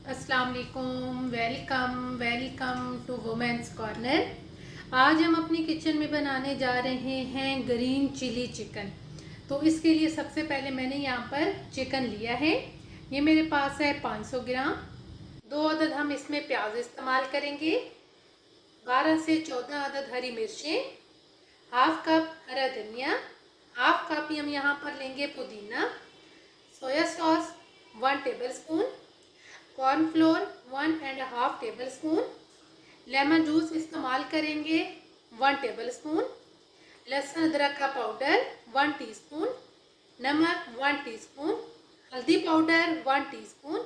अस्सलाम वालेकुम, welcome to women's corner. आज हम अपनी किचन में बनाने जा रहे हैं ग्रीन चिली चिकन। तो इसके लिए सबसे पहले मैंने यहाँ पर चिकन लिया है। ये मेरे पास है 500 ग्राम। 2 अदद हम इसमें प्याज इस्तेमाल करेंगे, 12 से 14 अदद हरी मिर्चें, हाफ कप हरा धनिया, हाफ कप हम यहाँ पर लेंगे पुदीना, soya sauce 1 tablespoon, cornflour 1.5 tablespoon, lemon juice इस्तेमाल करेंगे 1 टेबलस्पून, लहसुन अदरक का पाउडर 1 टीस्पून, नमक 1 टीस्पून, हल्दी पाउडर 1 टीस्पून।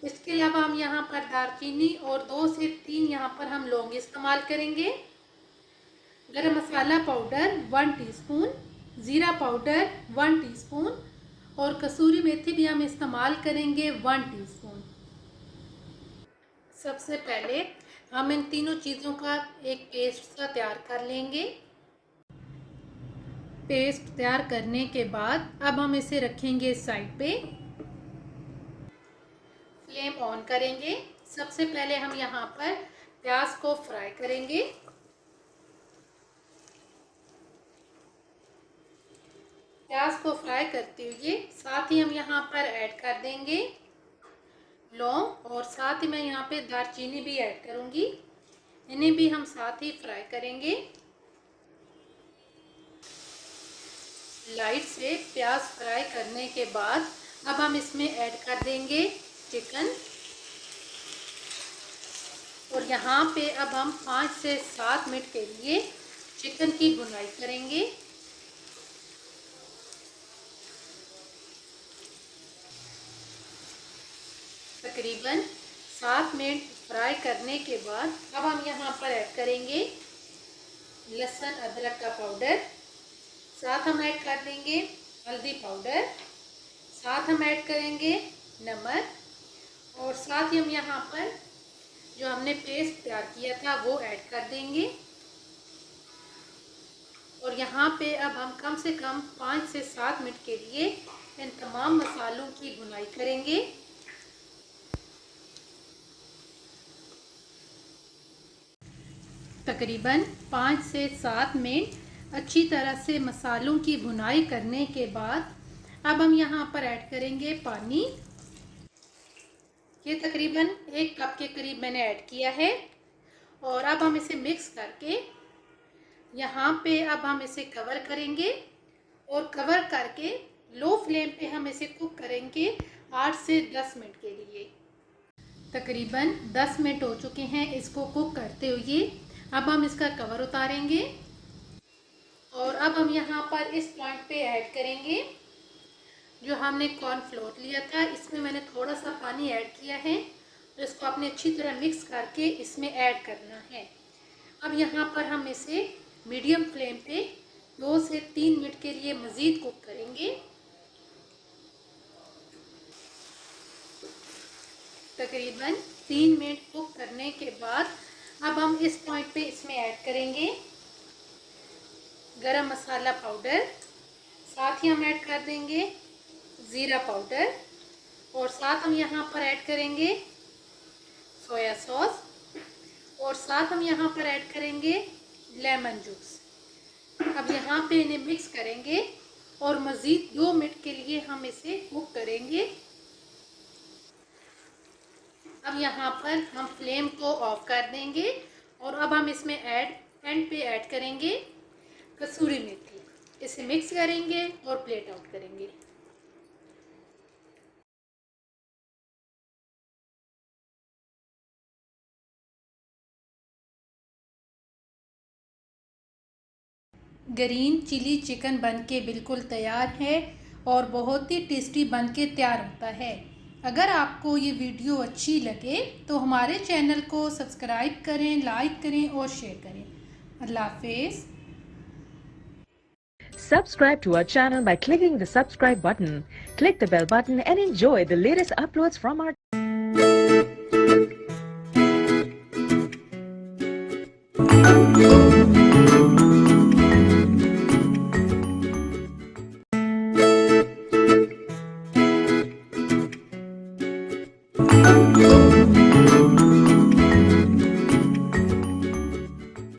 इसके अलावा हम यहाँ पर दालचीनी और 2 से 3 यहाँ पर हम लौंग इस्तेमाल करेंगे। गरम मसाला पाउडर 1 टीस्पून, ज़ीरा पाउडर 1 टीस्पून और कसूरी मेथी भी हम इस्तेमाल करेंगे 1 टीस्पून। सबसे पहले हम इन तीनों चीज़ों का एक पेस्ट सा तैयार कर लेंगे। पेस्ट तैयार करने के बाद अब हम इसे रखेंगे साइड पे। फ्लेम ऑन करेंगे। सबसे पहले हम यहाँ पर प्याज को फ्राई करेंगे। प्याज को फ्राई करते हुए साथ ही हम यहाँ पर ऐड कर देंगे लौंग और साथ ही मैं यहाँ पे दालचीनी भी ऐड करूँगी। इन्हें भी हम साथ ही फ्राई करेंगे। लाइट से प्याज फ्राई करने के बाद अब हम इसमें ऐड कर देंगे चिकन और यहाँ पे अब हम 5 से 7 मिनट के लिए चिकन की भुनाई करेंगे। तकरीबन 7 मिनट फ्राई करने के बाद अब हम यहाँ पर ऐड करेंगे लहसुन अदरक का पाउडर, साथ हम ऐड कर देंगे हल्दी पाउडर, साथ हम ऐड करेंगे नमक और साथ ही हम यहाँ पर जो हमने पेस्ट तैयार किया था वो ऐड कर देंगे। और यहाँ पे अब हम कम से कम 5 से 7 मिनट के लिए इन तमाम मसालों की भुनाई करेंगे। तकरीबन 5 से 7 मिनट अच्छी तरह से मसालों की भुनाई करने के बाद अब हम यहाँ पर ऐड करेंगे पानी। ये तकरीबन 1 कप के करीब मैंने ऐड किया है और अब हम इसे मिक्स करके यहाँ पे अब हम इसे कवर करेंगे और कवर करके लो फ्लेम पे हम इसे कुक करेंगे 8 से 10 मिनट के लिए। तकरीबन 10 मिनट हो चुके हैं इसको कुक करते हुए। अब हम इसका कवर उतारेंगे और अब हम यहाँ पर इस पॉइंट पे ऐड करेंगे जो हमने कॉर्नफ्लोर लिया था। इसमें मैंने थोड़ा सा पानी ऐड किया है तो इसको आपने अच्छी तरह मिक्स करके इसमें ऐड करना है। अब यहाँ पर हम इसे मीडियम फ्लेम पे 2 से 3 मिनट के लिए मज़ीद कुक करेंगे। तकरीबन 3 मिनट कुक करने के बाद अब हम इस पॉइंट पे इसमें ऐड करेंगे गरम मसाला पाउडर, साथ ही हम ऐड कर देंगे ज़ीरा पाउडर और साथ हम यहाँ पर ऐड करेंगे सोया सॉस और साथ हम यहाँ पर ऐड करेंगे लेमन जूस। अब यहाँ पे इन्हें मिक्स करेंगे और मज़ीद 2 मिनट के लिए हम इसे कुक करेंगे। अब यहाँ पर हम फ्लेम को ऑफ कर देंगे और अब हम इसमें एंड पे ऐड करेंगे कसूरी मेथी। इसे मिक्स करेंगे और प्लेट आउट करेंगे। ग्रीन चिली चिकन बनके बिल्कुल तैयार है और बहुत ही टेस्टी बनके तैयार होता है। अगर आपको ये वीडियो अच्छी लगे तो हमारे चैनल को सब्सक्राइब करें, लाइक करें और शेयर करें। अल्लाह हाफिज़। Subscribe to our channel by clicking the subscribe button. Click the bell button and enjoy the latest uploads from our